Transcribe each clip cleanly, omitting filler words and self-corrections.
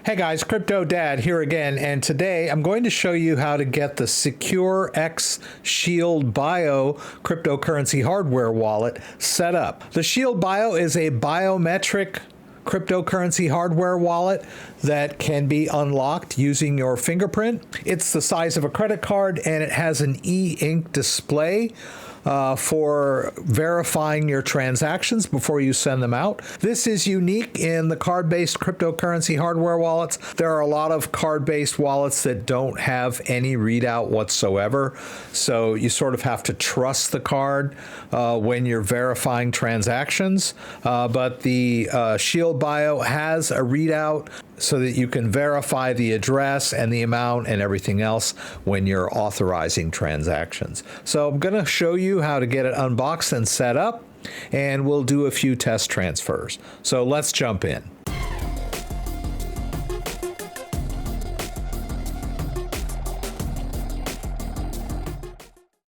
Hey guys, Crypto Dad here again, and today I'm going to show you how to get the SecuX Shield BIO cryptocurrency hardware wallet set up. The Shield BIO is a biometric cryptocurrency hardware wallet that can be unlocked using your fingerprint. It's the size of a credit card and it has an e-ink display for verifying your transactions before you send them out. This is unique in the card-based cryptocurrency hardware wallets. There are a lot of card-based wallets that don't have any readout whatsoever, so you sort of have to trust the card when you're verifying transactions. But the Shield BIO has a readout so that you can verify the address and the amount and everything else when you're authorizing transactions. So I'm going to show you how to get it unboxed and set up, and we'll do a few test transfers. So let's jump in.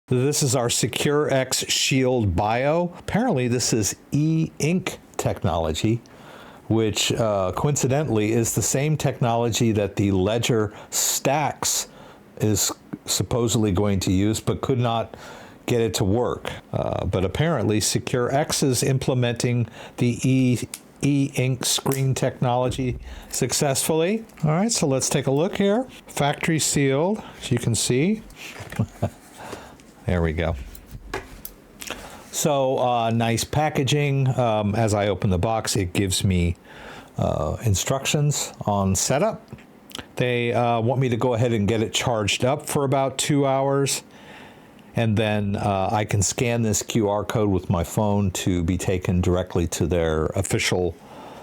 This is our SecuX Shield BIO. Apparently this is e-ink technology, which coincidentally is the same technology that the Ledger Stacks is supposedly going to use, but could not get it to work. But apparently SecuX is implementing the e-ink screen technology successfully. All right, so let's take a look here. Factory sealed, as you can see. There we go. So nice packaging. As I open the box, it gives me instructions on setup. They want me to go ahead and get it charged up for about 2 hours, and then I can scan this QR code with my phone to be taken directly to their official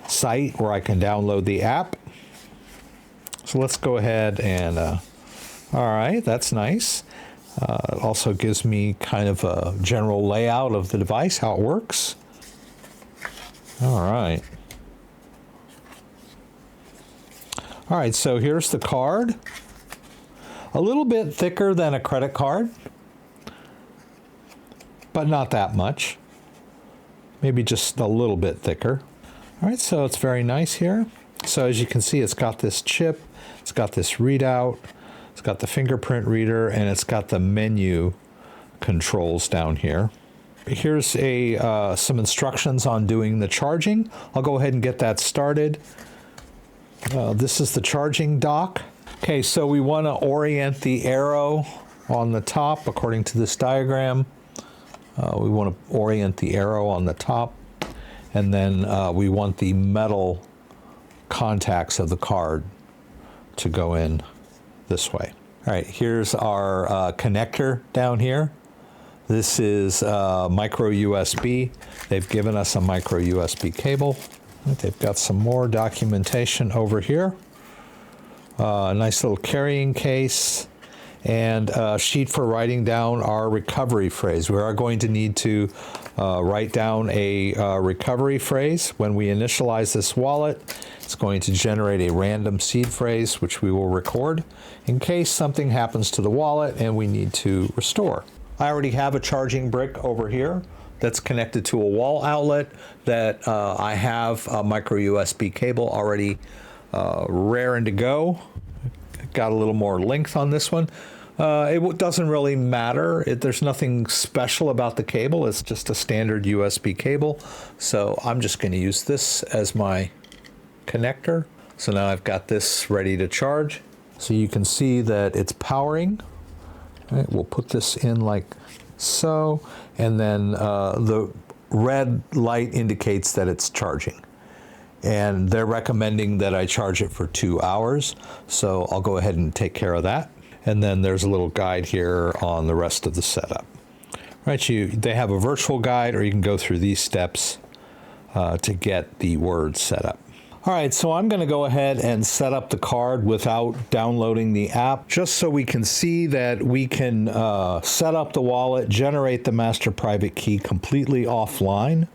site where I can download the app. So let's go ahead and, all right, that's nice. It also gives me kind of a general layout of the device, how it works. All right. All right, so here's the card. A little bit thicker than a credit card, but not that much. Maybe just a little bit thicker. All right, so it's very nice here. So as you can see, it's got this chip, it's got this readout, it's got the fingerprint reader, and it's got the menu controls down here. Here's some instructions on doing the charging. I'll go ahead and get that started. This is the charging dock. Okay, so we want to orient the arrow on the top according to this diagram. We want to orient the arrow on the top, and then we want the metal contacts of the card to go in this way. All right, here's our connector down here. This is micro USB. They've given us a micro USB cable. They've got some more documentation over here. A nice little carrying case and a sheet for writing down our recovery phrase. We are going to need to write down a recovery phrase. When we initialize this wallet, it's going to generate a random seed phrase, which we will record in case something happens to the wallet and we need to restore. I already have a charging brick over here that's connected to a wall outlet that I have a micro USB cable already raring to go. Got a little more length on this one. It doesn't really matter. There's nothing special about the cable. It's just a standard USB cable. So I'm just going to use this as my connector. So now I've got this ready to charge. So you can see that it's powering. All right, we'll put this in like so, and then the red light indicates that it's charging. And they're recommending that I charge it for 2 hours. So I'll go ahead and take care of that. And then there's a little guide here on the rest of the setup. Right, they have a virtual guide, or you can go through these steps to get the words set up. All right, so I'm going to go ahead and set up the card without downloading the app, just so we can see that we can set up the wallet, generate the master private key completely offline.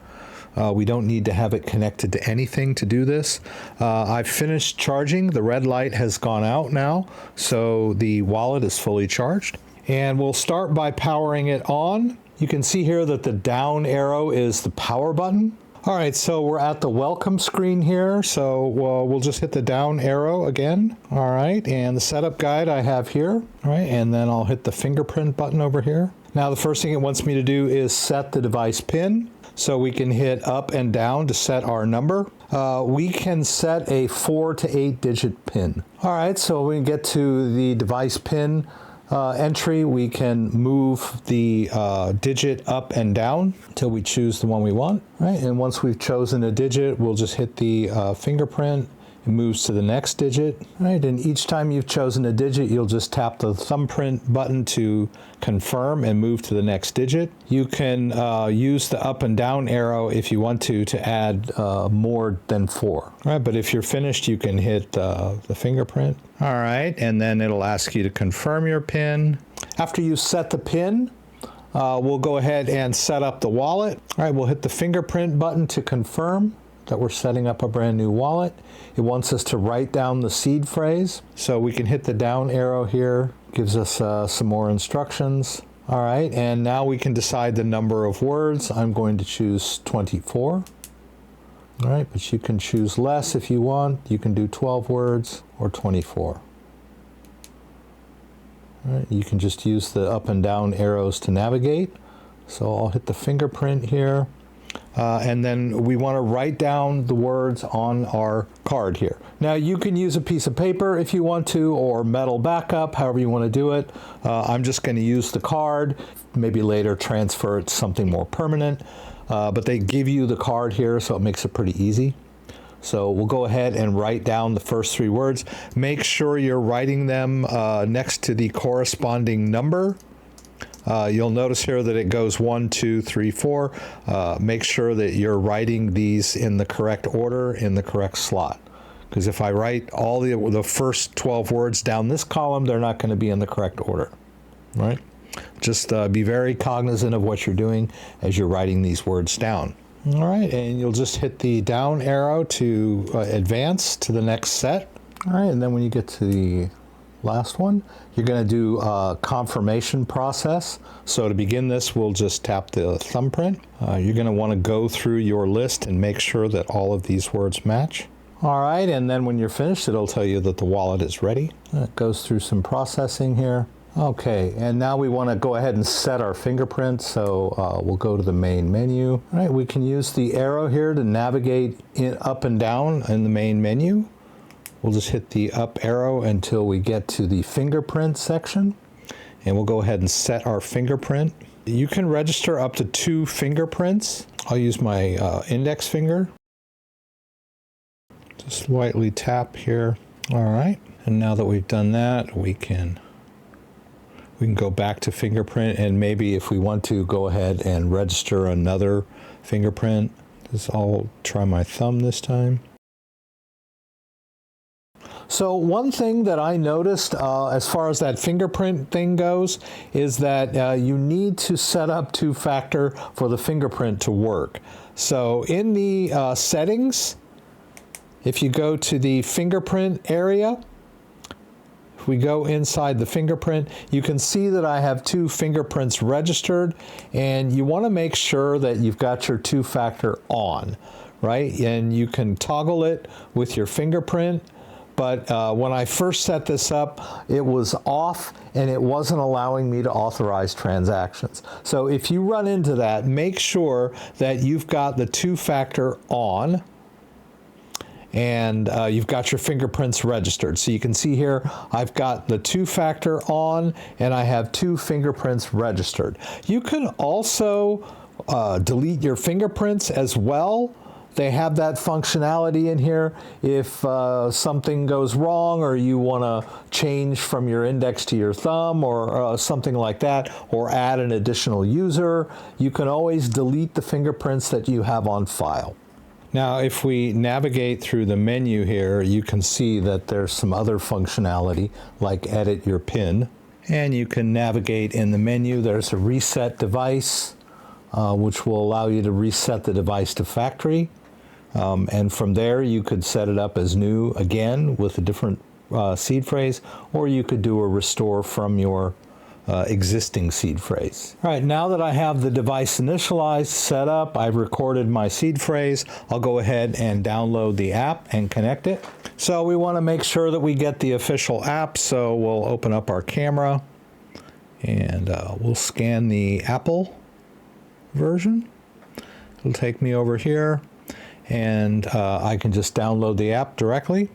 We don't need to have it connected to anything to do this. I've finished charging. The red light has gone out now, so the wallet is fully charged. And we'll start by powering it on. You can see here that the down arrow is the power button. All right, so we're at the welcome screen here. So we'll just hit the down arrow again. All right, and the setup guide I have here. All right, and then I'll hit the fingerprint button over here. Now the first thing it wants me to do is set the device PIN. So we can hit up and down to set our number. We can set a 4 to 8 digit PIN. All right, so when we get to the device PIN entry, we can move the digit up and down until we choose the one we want. Right, and once we've chosen a digit, we'll just hit the fingerprint. It moves to the next digit. Right, and each time you've chosen a digit, you'll just tap the thumbprint button to confirm and move to the next digit. You can use the up and down arrow if you want to add more than 4. Right, but if you're finished, you can hit the fingerprint. All right, and then it'll ask you to confirm your PIN. After you set the PIN, we'll go ahead and set up the wallet. All right, we'll hit the fingerprint button to confirm that we're setting up a brand new wallet. It wants us to write down the seed phrase. So we can hit the down arrow here, gives us some more instructions. All right, and now we can decide the number of words. I'm going to choose 24. All right, but you can choose less if you want. You can do 12 words or 24. All right, you can just use the up and down arrows to navigate. So I'll hit the fingerprint here. And then we want to write down the words on our card here. Now you can use a piece of paper if you want to, or metal backup, however you want to do it. I'm just going to use the card, maybe later transfer it to something more permanent. But they give you the card here, so it makes it pretty easy. So we'll go ahead and write down the first 3 words. Make sure you're writing them next to the corresponding number. You'll notice here that it goes 1, 2, 3, 4. Make sure that you're writing these in the correct order, in the correct slot. Because if I write all the first 12 words down this column, they're not going to be in the correct order. Right? Just be very cognizant of what you're doing as you're writing these words down. All right, and you'll just hit the down arrow to advance to the next set. All right, and then when you get to the last one, you're going to do a confirmation process. So to begin this, we'll just tap the thumbprint. You're going to want to go through your list and make sure that all of these words match. All right, and then when you're finished, it'll tell you that the wallet is ready. It goes through some processing here. Okay, and now we want to go ahead and set our fingerprint, so we'll go to the main menu. All right, we can use the arrow here to navigate up and down in the main menu. We'll just hit the up arrow until we get to the fingerprint section, and we'll go ahead and set our fingerprint. You can register up to 2 fingerprints. I'll use my index finger. Just lightly tap here. All right, and now that we've done that, we can go back to fingerprint, and maybe if we want to go ahead and register another fingerprint. I'll try my thumb this time. So one thing that I noticed as far as that fingerprint thing goes is that you need to set up 2-factor for the fingerprint to work. So in the settings, if you go to the fingerprint area, if we go inside the fingerprint, you can see that I have 2 fingerprints registered, and you want to make sure that you've got your 2-factor on, right? And you can toggle it with your fingerprint. But when I first set this up, it was off and it wasn't allowing me to authorize transactions. So if you run into that, make sure that you've got the 2-factor on and you've got your fingerprints registered. So you can see here, I've got the 2-factor on and I have 2 fingerprints registered. You can also delete your fingerprints as well. They have that functionality in here. If something goes wrong or you want to change from your index to your thumb or something like that, or add an additional user, you can always delete the fingerprints that you have on file. Now, if we navigate through the menu here, you can see that there's some other functionality like edit your PIN. And you can navigate in the menu. There's a reset device, which will allow you to reset the device to factory. And from there, you could set it up as new again with a different seed phrase, or you could do a restore from your existing seed phrase. All right, now that I have the device initialized, set up, I've recorded my seed phrase, I'll go ahead and download the app and connect it. So we want to make sure that we get the official app, so we'll open up our camera and we'll scan the Apple version. It'll take me over here and I can just download the app directly.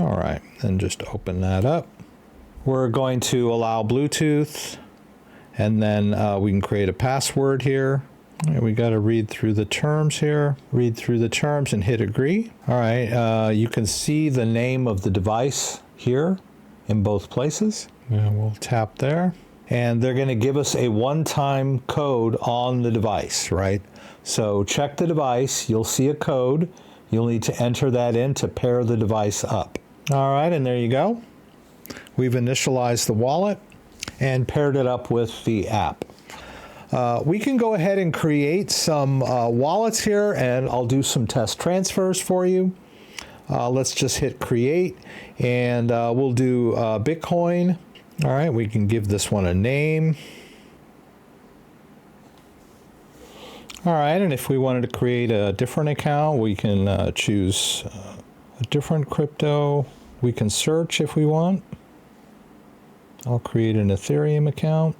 All right, then just open that up. We're going to allow Bluetooth, and then we can create a password here. All right, we got to read through the terms here. Read through the terms and hit agree. All right, you can see the name of the device here in both places. And we'll tap there. And they're going to give us a one-time code on the device, right? So check the device. You'll see a code. You'll need to enter that in to pair the device up. All right, and there you go. We've initialized the wallet and paired it up with the app. We can go ahead and create some wallets here, and I'll do some test transfers for you. Let's just hit create, and we'll do Bitcoin. All right, we can give this one a name. All right, and if we wanted to create a different account, we can choose a different crypto. We can search if we want. I'll create an Ethereum account.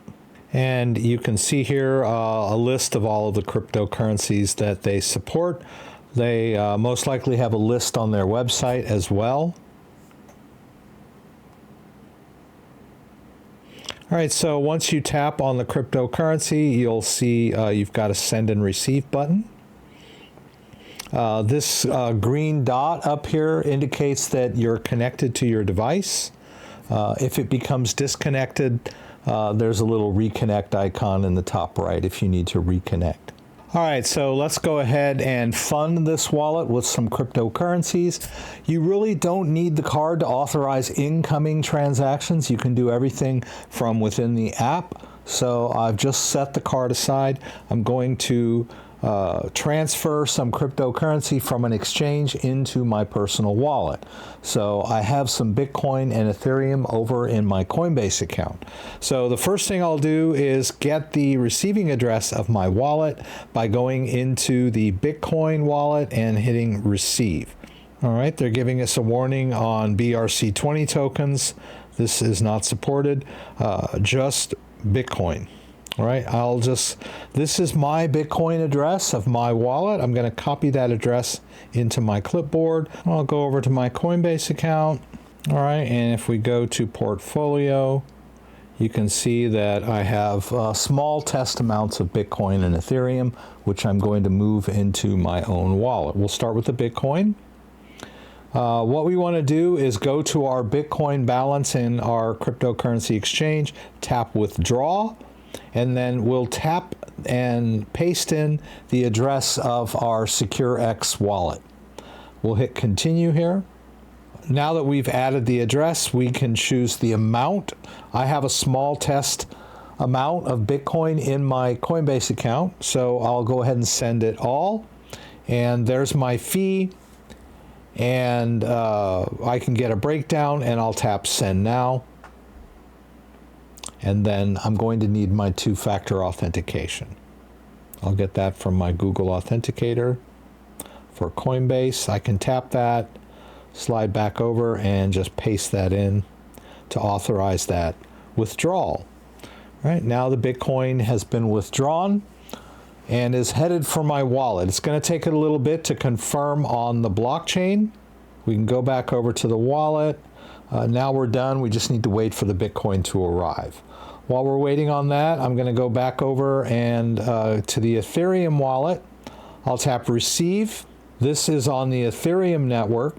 And you can see here a list of all of the cryptocurrencies that they support. They most likely have a list on their website as well. All right, so once you tap on the cryptocurrency, you'll see you've got a send and receive button. This green dot up here indicates that you're connected to your device. If it becomes disconnected, there's a little reconnect icon in the top right if you need to reconnect. All right, so let's go ahead and fund this wallet with some cryptocurrencies. You really don't need the card to authorize incoming transactions. You can do everything from within the app. So I've just set the card aside. I'm going to transfer some cryptocurrency from an exchange into my personal wallet. So I have some Bitcoin and Ethereum over in my Coinbase account. So the first thing I'll do is get the receiving address of my wallet by going into the Bitcoin wallet and hitting receive. All right, they're giving us a warning on BRC20 tokens. This is not supported, just Bitcoin. All right, this is my Bitcoin address of my wallet. I'm going to copy that address into my clipboard. I'll go over to my Coinbase account. All right, and if we go to portfolio, you can see that I have small test amounts of Bitcoin and Ethereum, which I'm going to move into my own wallet. We'll start with the Bitcoin. What we want to do is go to our Bitcoin balance in our cryptocurrency exchange, tap withdraw, and then we'll tap and paste in the address of our SecuX wallet. We'll hit continue here. Now that we've added the address, we can choose the amount. I have a small test amount of Bitcoin in my Coinbase account, so I'll go ahead and send it all. And there's my fee, and I can get a breakdown, and I'll tap send now. And then I'm going to need my two-factor authentication. I'll get that from my Google Authenticator. For Coinbase, I can tap that, slide back over, and just paste that in to authorize that withdrawal. All right, now the Bitcoin has been withdrawn and is headed for my wallet. It's going to take it a little bit to confirm on the blockchain. We can go back over to the wallet. Now we're done. We just need to wait for the Bitcoin to arrive. While we're waiting on that, I'm going to go back over and to the Ethereum wallet. I'll tap receive. This is on the Ethereum network,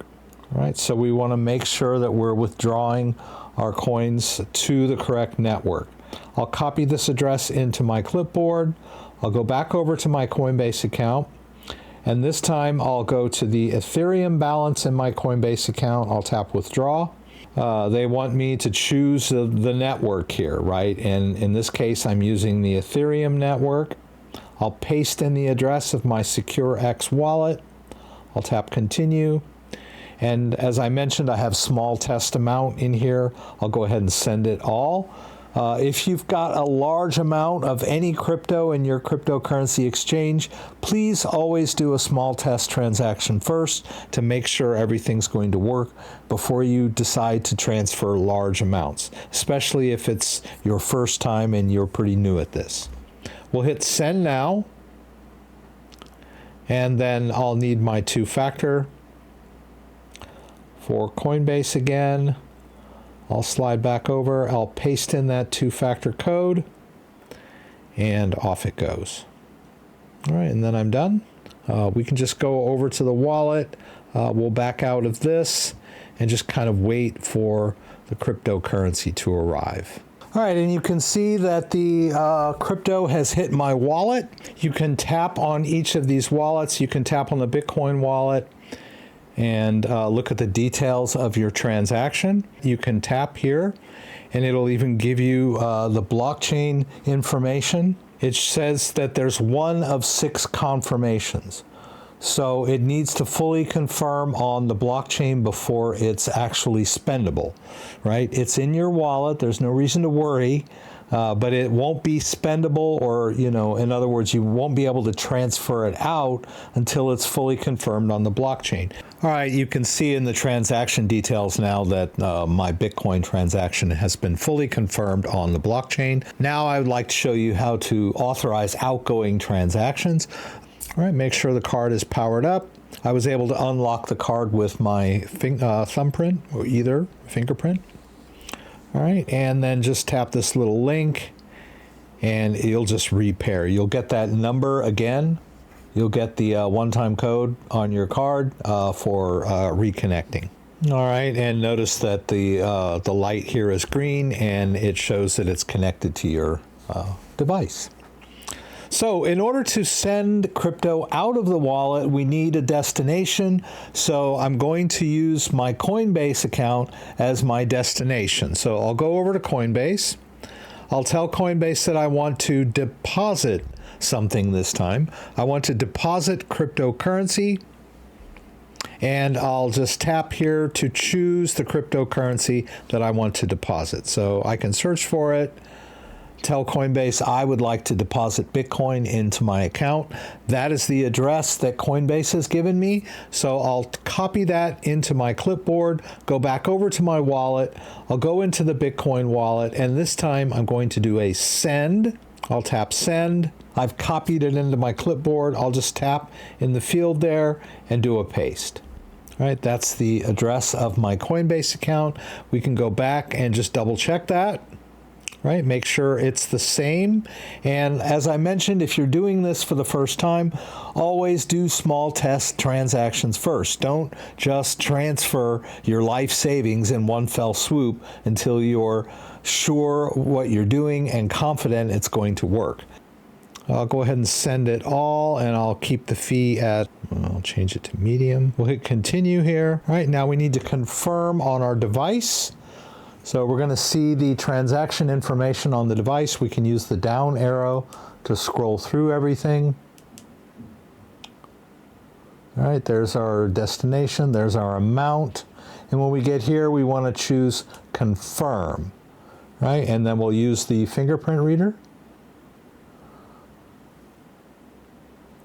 right? So we want to make sure that we're withdrawing our coins to the correct network. I'll copy this address into my clipboard. I'll go back over to my Coinbase account, and this time I'll go to the Ethereum balance in my Coinbase account. I'll tap withdraw. They want me to choose the network here, right? And in this case, I'm using the Ethereum network. I'll paste in the address of my SecuX wallet. I'll tap continue. And as I mentioned, I have small test amount in here. I'll go ahead and send it all. If you've got a large amount of any crypto in your cryptocurrency exchange, please always do a small test transaction first to make sure everything's going to work before you decide to transfer large amounts, especially if it's your first time and you're pretty new at this. We'll hit send now, and then I'll need my two-factor. For Coinbase again, I'll slide back over, I'll paste in that two-factor code, and off it goes. All right, and then I'm done. We can just go over to the wallet. We'll back out of this and just kind of wait for the cryptocurrency to arrive. All right, and you can see that the crypto has hit my wallet. You can tap on each of these wallets. You can tap on the Bitcoin wallet and look at the details of your transaction. You can tap here, and it'll even give you the blockchain information. It says that there's 1 of 6 confirmations. So it needs to fully confirm on the blockchain before it's actually spendable, right? It's in your wallet. There's no reason to worry. But it won't be spendable, or, in other words, you won't be able to transfer it out until it's fully confirmed on the blockchain. All right, you can see in the transaction details now that my Bitcoin transaction has been fully confirmed on the blockchain. Now I would like to show you how to authorize outgoing transactions. All right, make sure the card is powered up. I was able to unlock the card with my thumbprint or either fingerprint. All right, and then just tap this little link, and you'll just repair. You'll get that number again. You'll get the one-time code on your card for reconnecting. All right, and notice that the light here is green, and it shows that it's connected to your device. So in order to send crypto out of the wallet, we need a destination. So I'm going to use my Coinbase account as my destination. So I'll go over to Coinbase. I'll tell Coinbase that I want to deposit something this time. I want to deposit cryptocurrency. And I'll just tap here to choose the cryptocurrency that I want to deposit. So I can search for it. Tell Coinbase I would like to deposit Bitcoin into my account. That is the address that Coinbase has given me. So I'll copy that into my clipboard, go back over to my wallet. I'll go into the Bitcoin wallet, and this time I'm going to do a send. I'll tap send. I've copied it into my clipboard. I'll just tap in the field there and do a paste. All right, that's the address of my Coinbase account. We can go back and just double check that. Right, make sure it's the same. And as I mentioned, if you're doing this for the first time, always do small test transactions first. Don't just transfer your life savings in one fell swoop until you're sure what you're doing and confident it's going to work. I'll go ahead and send it all, and I'll keep the fee at, I'll change it to medium. We'll hit continue here. All right, now we need to confirm on our device. So we're going to see the transaction information on the device. We can use the down arrow to scroll through everything. All right, there's our destination, there's our amount. And when we get here, we want to choose confirm, right? And then we'll use the fingerprint reader.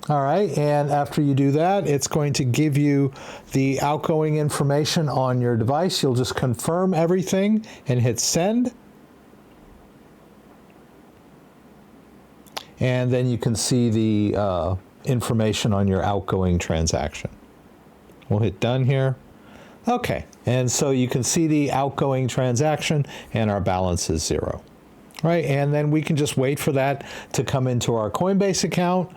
All right, and after you do that, it's going to give you the outgoing information on your device. You'll just confirm everything and hit send. And then you can see the information on your outgoing transaction. We'll hit done here. Okay, and so you can see the outgoing transaction, and our balance is 0. Right, and then we can just wait for that to come into our Coinbase account.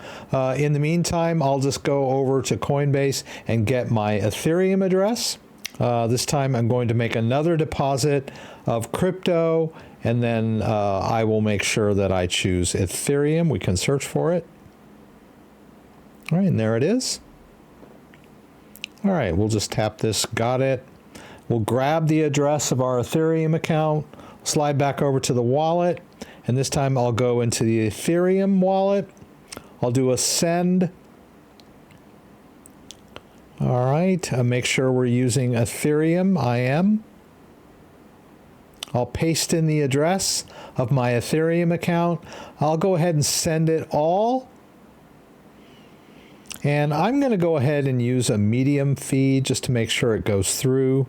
In the meantime, I'll just go over to Coinbase and get my Ethereum address. This time I'm going to make another deposit of crypto, and then I will make sure that I choose Ethereum. We can search for it. All right, and there it is. All right, we'll just tap this, got it. We'll grab the address of our Ethereum account, slide back over to the wallet, and this time I'll go into the Ethereum wallet. I'll do a send. All right, make sure we're using Ethereum. I am. I'll paste in the address of my Ethereum account. I'll go ahead and send it all. And I'm going to go ahead and use a medium fee just to make sure it goes through.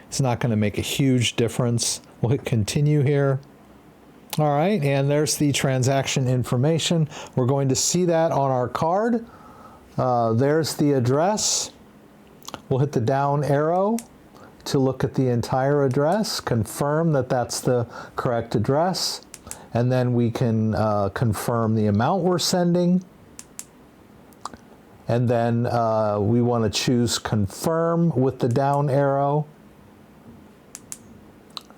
It's not going to make a huge difference. We'll hit continue here. All right, and there's the transaction information. We're going to see that on our card. There's the address. We'll hit the down arrow to look at the entire address, confirm that that's the correct address, and then we can confirm the amount we're sending. And then we want to choose confirm with the down arrow.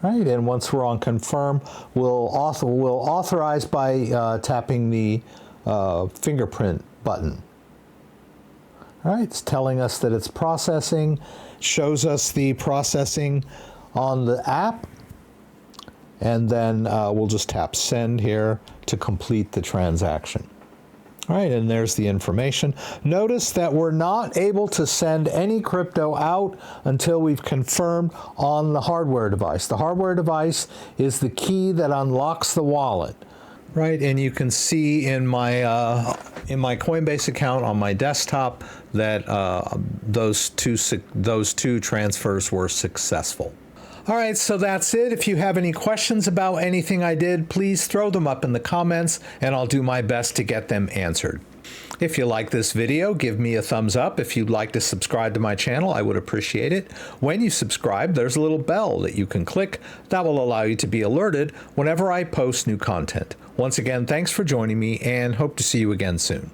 Right, and once we're on confirm, we'll authorize by tapping the fingerprint button. All right, it's telling us that it's processing, shows us the processing on the app, and then we'll just tap send here to complete the transaction. All right, and there's the information. Notice that we're not able to send any crypto out until we've confirmed on the hardware device. The hardware device is the key that unlocks the wallet. Right, and you can see in my Coinbase account on my desktop that those two transfers were successful. All right, so that's it. If you have any questions about anything I did, please throw them up in the comments and I'll do my best to get them answered. If you like this video, give me a thumbs up. If you'd like to subscribe to my channel, I would appreciate it. When you subscribe, there's a little bell that you can click that will allow you to be alerted whenever I post new content. Once again, thanks for joining me and hope to see you again soon.